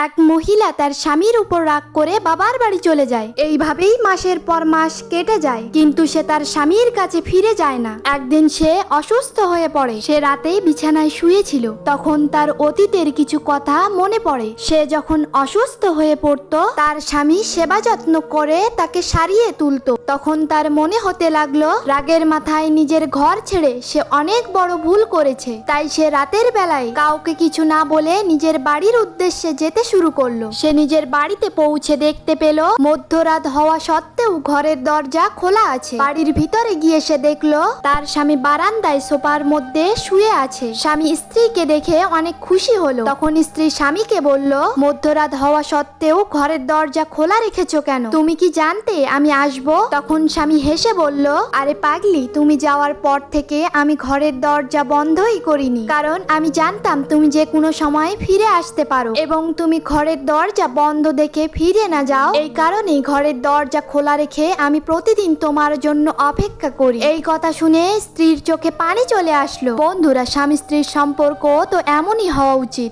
এক মহিলা তার স্বামীর উপর রাগ করে বাবার বাড়ি চলে যায়। এইভাবেই মাসের পর মাস কেটে যায়, কিন্তু সে তার স্বামীর কাছে ফিরে যায় না। একদিন সে অসুস্থ হয়ে পড়ে। সে রাতে বিছানায় শুয়েছিল, তখন তার অতীতের কিছু কথা মনে পড়ে। সে যখন অসুস্থ হয়ে পড়তো, তার স্বামী সেবা যত্ন করে তাকে সারিয়ে তুলতো। তখন তার মনে হতে লাগলো রাগের মাথায় নিজের ঘর ছেড়ে সে অনেক বড় ভুল করেছে। তাই সে রাতের বেলায় কাউকে কিছু না বলে নিজের বাড়ির উদ্দেশ্যে যেতে শুরু করলো। সে নিজের বাড়িতে পৌঁছে দেখতে পেল মধ্যরাত হওয়া সত্ত্বেও ঘরের দরজা খোলা আছে। বাড়ির ভিতরে গিয়ে সে দেখলো তার স্বামী বারান্দায় সোফার মধ্যে শুয়ে আছে। স্বামী স্ত্রীকে দেখে অনেক খুশি হলো। তখন স্ত্রী স্বামীকে বলল, মধ্যরাত হওয়া সত্ত্বেও ঘরের দরজা খোলা রেখেছো কেন? তুমি কি জানতে আমি আসবো? তখন স্বামী হেসে বলল, আরে পাগলি, তুমি যাওয়ার পর থেকে আমি ঘরের দরজা বন্ধই করিনি, কারণ আমি জানতাম তুমি যে কোনো সময় ফিরে আসতে পারো, এবং তুমি ঘরের দরজা বন্ধ দেখে ফিরে না যাও, এই কারণেই ঘরের দরজা খোলা রেখে আমি প্রতিদিন তোমার জন্য অপেক্ষা করি। এই কথা শুনে স্ত্রীর চোখে পানি চলে আসলো। বন্ধুরা, স্বামী স্ত্রীর সম্পর্ক তো এমনই হওয়া উচিত।